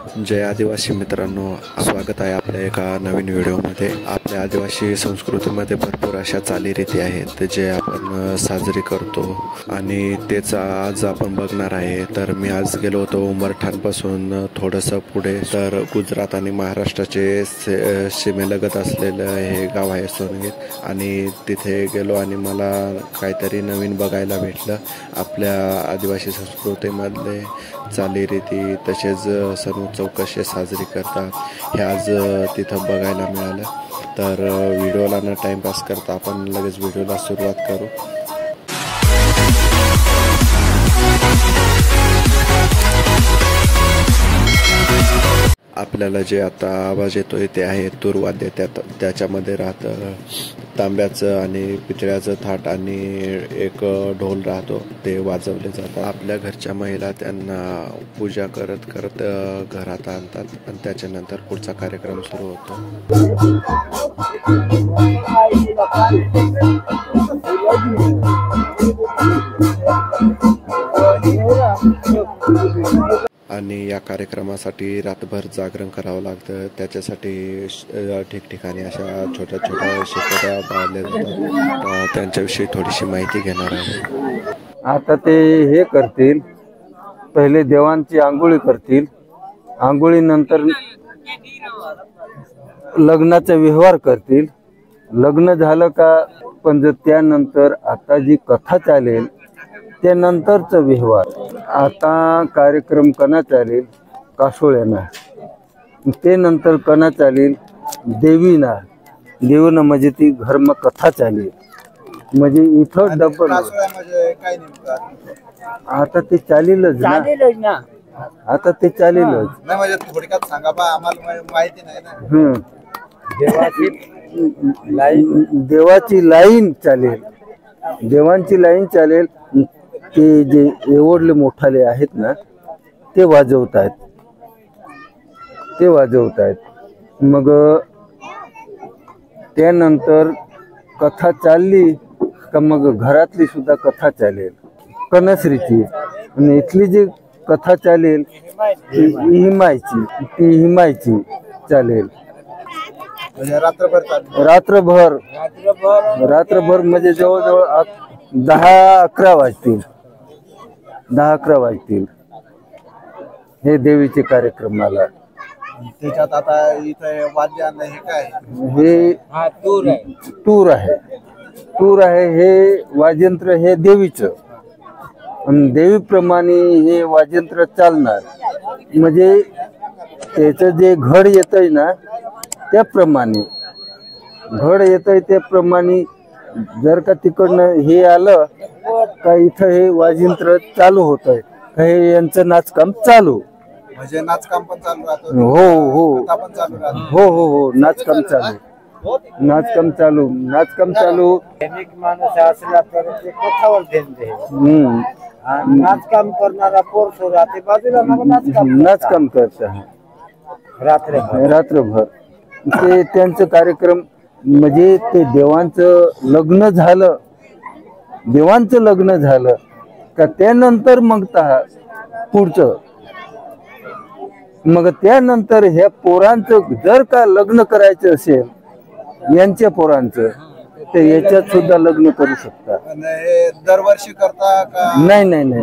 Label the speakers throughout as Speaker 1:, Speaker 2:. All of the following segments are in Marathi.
Speaker 1: जय आदिवासी मित्रांनो, स्वागत आहे आपल्या एका नवीन व्हिडिओमध्ये। आपल्या आदिवासी संस्कृतीमध्ये भरपूर अशा चालीरीती आहेत जे आपण साजरी करतो आणि तेच आज आपण बघणार आहे। तर मी आज गेलो होतो उमरठाणपासून थोडंसं पुढे, तर गुजरात आणि महाराष्ट्राचे सीमेलगत असलेलं हे गाव आहे सोनगीर, आणि तिथे गेलो आणि मला काहीतरी नवीन बघायला भेटलं। आपल्या आदिवासी संस्कृतीमधले चालीरीती तसेच सण उत्सव कसे साजरे करतात हे आज तिथं बघायला मिळालं। तर व्हिडिओला न टाइमपास करता आपण लगेच व्हिडिओला सुरुवात करू। आपल्याला जे आता आवाज येतोय ते आहे तूरवाद्य। त्याच्यामध्ये राहतं तांब्याचं आणि पितळ्याचं थाट आणि एक ढोल राहतो, ते वाजवले जातात। आपल्या घरच्या महिला त्यांना पूजा करत करत घरात आणतात आणि त्याच्यानंतर पुढचा कार्यक्रम सुरू होतो। आणि या कार्यक्रमासाठी रातभर जागरण करावं लागतं। त्याच्यासाठी ठिकठिकाणी अशा छोट्या छोट्या शेकोट्या बांधल्या जातात। त्यांच्याविषयी थोडीशी माहिती घेणार आहे।
Speaker 2: आता ते हे करतील, पहिले देवांची आंघोळी करतील, आंघोळीनंतर लग्नाचा व्यवहार करतील। लग्न झालं का पण त्यानंतर आता जी कथा चालेल त्यानंतरचा व्यवहार। आता कार्यक्रम कना चालेल कासोळ्याना, ते नंतर कना चालेल देवीना। देवीना म्हणजे ती घरमा कथा चालेल, म्हणजे इथं डबल आता ते चालेलच ना, आता ते चालेलच
Speaker 3: नाही। म्हणजे थोडक्यात सांगा बा, आम्हाला माहिती नाही ना।
Speaker 2: देवाची लाईन चालेल, देवांची लाईन चालेल। ते जे एवढले मोठाले आहेत ना ते वाजवतायत, ते वाजवतायत। मग त्यानंतर कथा चालली का मग घरातली सुद्धा कथा चालेल कनसरीची, आणि इथली जी कथा चालेल ती हिमायची चालेल। रात्रभर म्हणजे जवळजवळ 10-11 वाजतील, 10-11 वाजतील हे देवीचे कार्यक्रमाला।
Speaker 3: त्याच्यात आता इथे वाद्य आणलं हे काय?
Speaker 2: हे तूर आहे, तूर आहे हे वाजयंत्र, हे देवीचं, आणि देवीप्रमाणे हे वाजयंत्र चालणार। म्हणजे त्याचं जे घड येतंय ना त्याप्रमाणे, घड येतंय त्याप्रमाणे जर का तिकडनं हे आलं का इथं हे वाजयंत्र चालू होतंय, हे यांचं नाचकाम चालू,
Speaker 3: म्हणजे नाचकाम पण चालू राहतं।
Speaker 2: हो, नाचकाम चालू।
Speaker 4: माणूस असला तर ते कथावर नाचकाम करणारा पोरस राहते बाजूला, मग
Speaker 2: नाचकाम करत रात्रभर ते त्यांचं कार्यक्रम। म्हणजे ते देवांचं लग्न झालं का त्यानंतर मग पुढचं, मग त्यानंतर ह्या पोरांचं जर का लग्न करायचं असेल यांच्या पोरांचं, तर याच्यात सुद्धा लग्न करू शकतात।
Speaker 3: दरवर्षी करता का?
Speaker 2: नाही,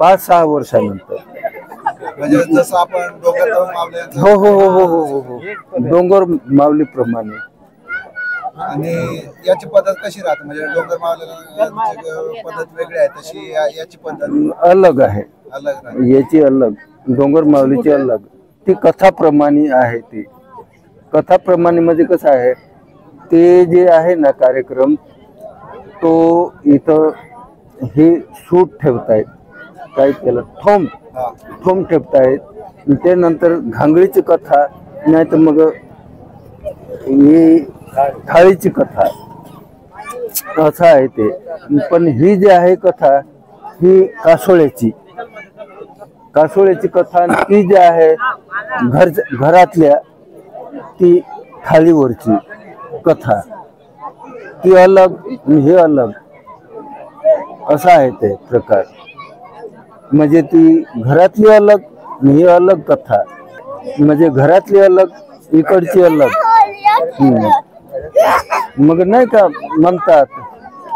Speaker 2: 5-6 वर्षानंतर।
Speaker 3: म्हणजे जसं आपण
Speaker 2: डोंगर माऊली प्रमाणे।
Speaker 3: आणि याची पद्धत कशी राहते? म्हणजे डोंगर माऊलीची पद्धत वेगळी आहे, तशी याची पद्धत
Speaker 2: अलग आहे, याची अलग, डोंगर माऊलीची अलग। ती कथाप्रमाणे आहे। ती कथाप्रमाणे म्हणजे कसं आहे, ते जे आहे ना कार्यक्रम, तो इथं हे सूट ठेवतायत, काय केलं थोंब ठेवतायत। त्यानंतर घांगडीची कथा, नाही तर मग ही थाळीची कथा, असं आहे ते। पण ही जी आहे कथा ही कासोळ्याची कथा, ती जी आहे घरातल्या ती थाळीवरची कथा, ती अलग हे अलग, असं आहे ते प्रकार। म्हणजे ती घरातली अलग, ही अलग कथा। म्हणजे घरातली अलग, इकडची अलग. मग नाही का म्हणतात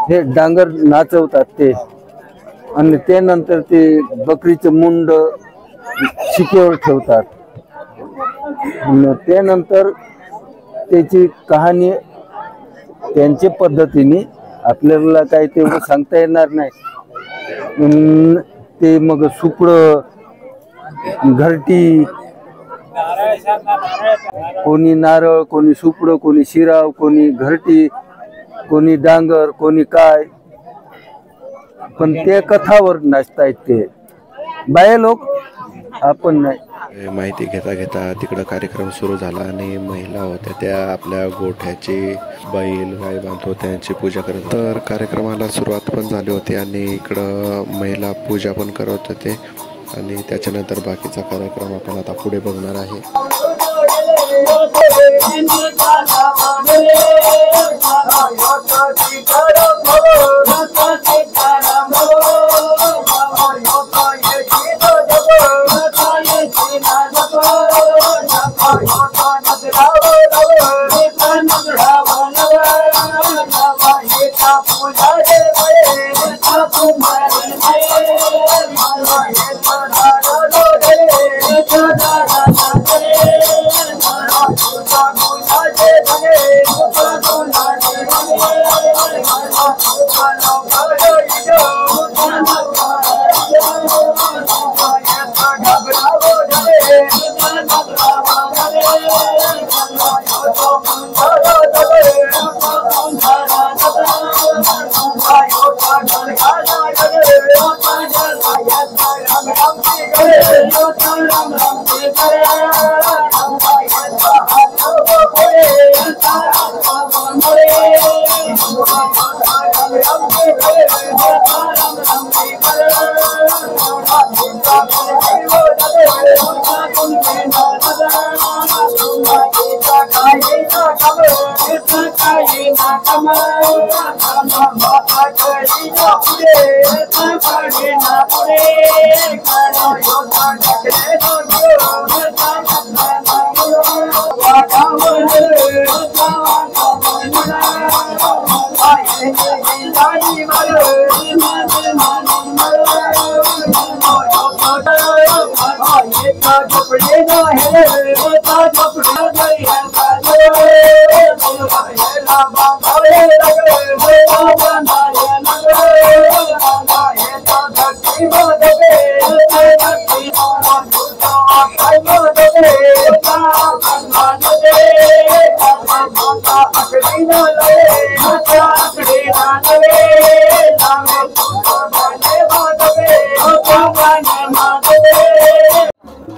Speaker 2: हे डांगर नाचवतात ते, आणि त्यानंतर ते बकरीचे मुंड शिकेवर ठेवतात. आणि त्यानंतर त्याची कहाणी त्यांच्या पद्धतीने, आपल्याला काही तेवढं सांगता येणार नाही. ते मग सुपडं, घरटी, कोणी नारळ, कोणी सुपडं, कोणी शिराव, कोणी घरटी, कोणी डांगर, कोणी काय, पण ते कथावर नाचतायत ते बाया लोक, आपण नाही.
Speaker 1: माहिती घेता घेता तिकडं कार्यक्रम सुरू झाला आणि महिला होत्या त्या आपल्या गोठ्याची बैल गाय बांधतो त्यांची पूजा करत. तर कार्यक्रमाला सुरुवात पण झाली होती आणि इकडं महिला पूजा पण करत होते आणि त्याच्यानंतर बाकीचा कार्यक्रम आपण आता पुढे बघणार आहे.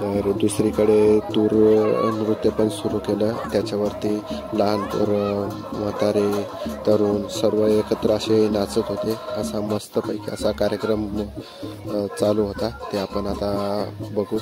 Speaker 1: तर दुसरीकडे तूर नृत्य पण सुरू केलं. त्याच्यावरती लहान पोरं, म्हातारे, तरुण सर्व एकत्र असे नाचत होते. असा मस्तपैकी असा कार्यक्रम चालू होता. ते आपण आता बघू.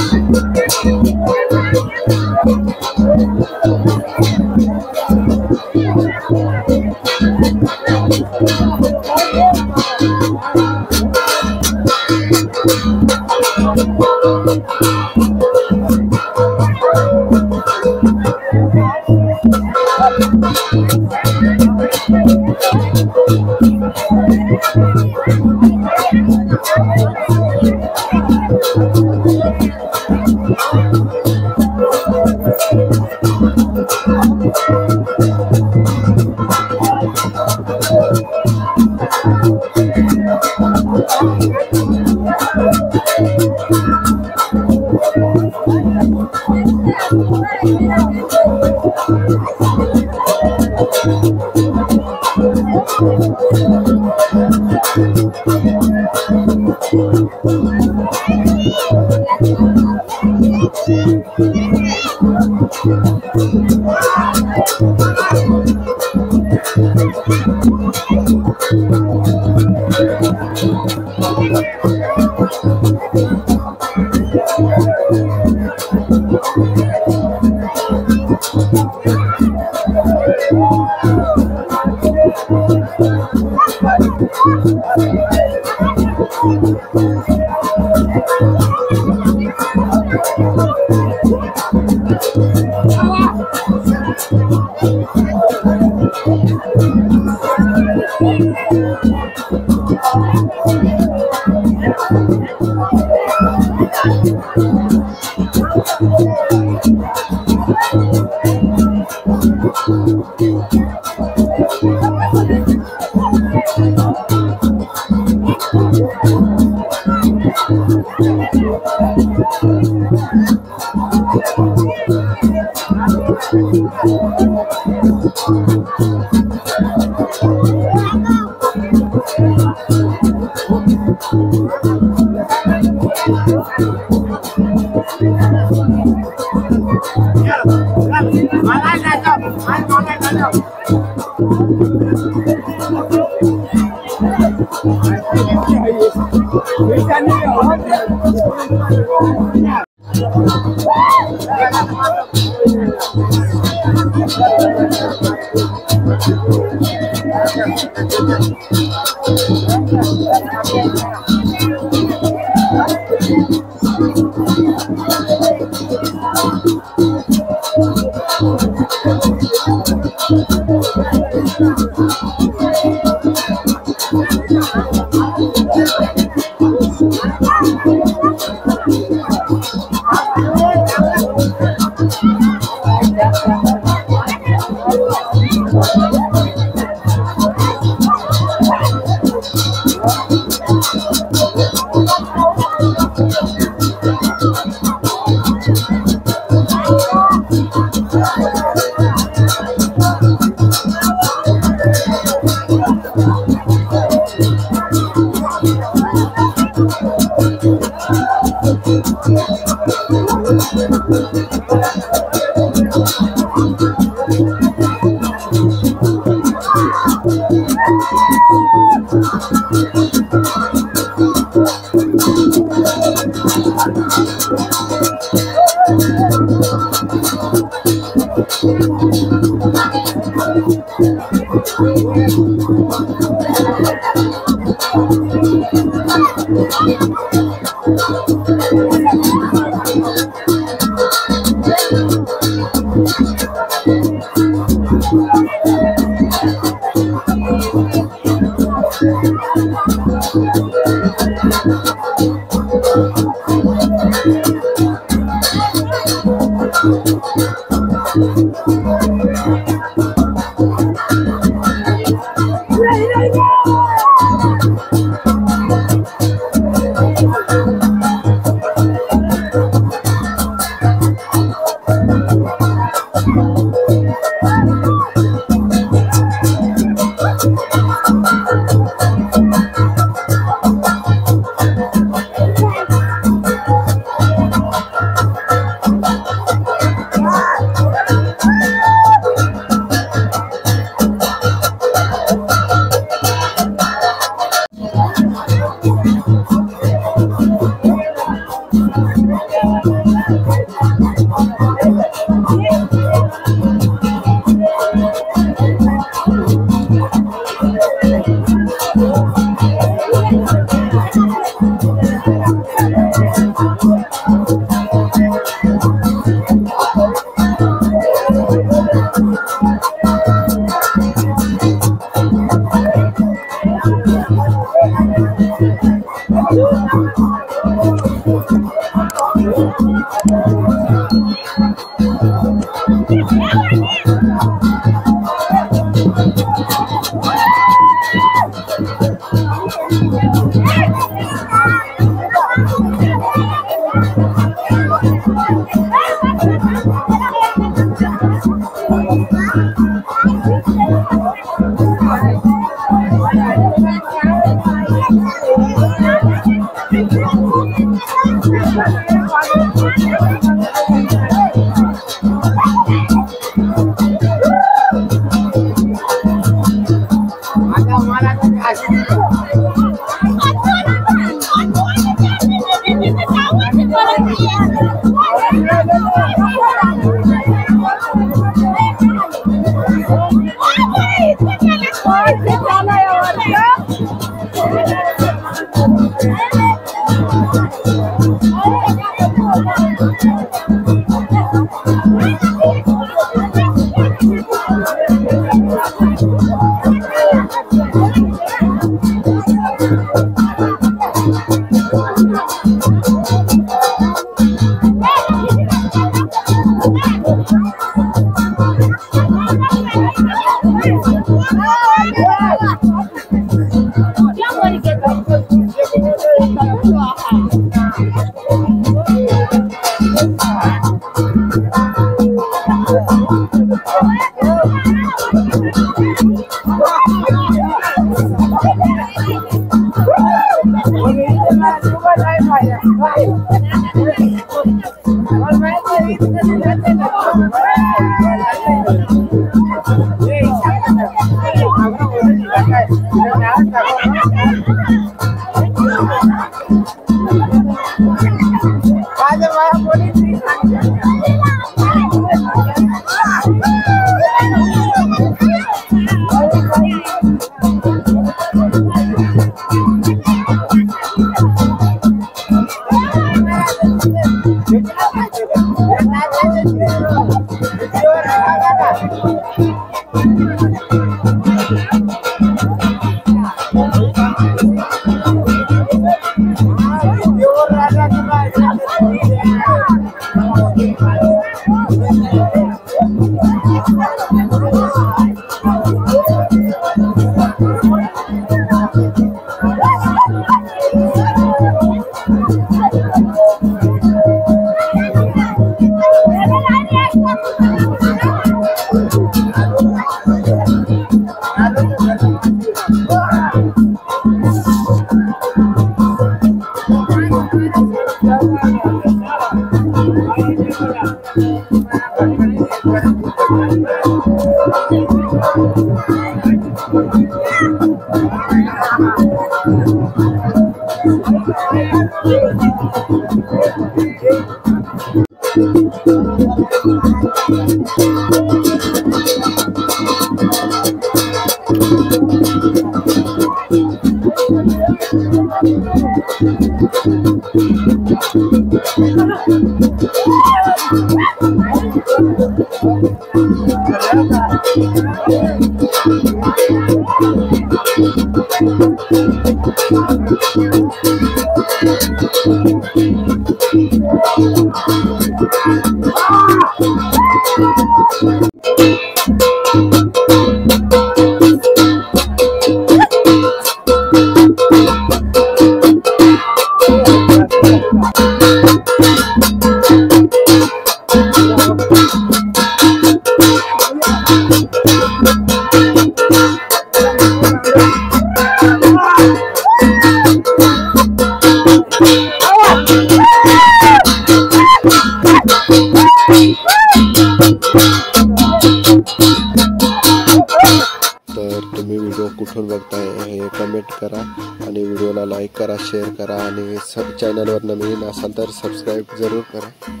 Speaker 1: तर तुम्ही व्हिडिओ कुठून बघताय हे कमेंट करा आणि व्हिडिओला लाईक करा, शेअर करा आणि चॅनलवर नवीन असाल तर सबस्क्राईब जरूर करा.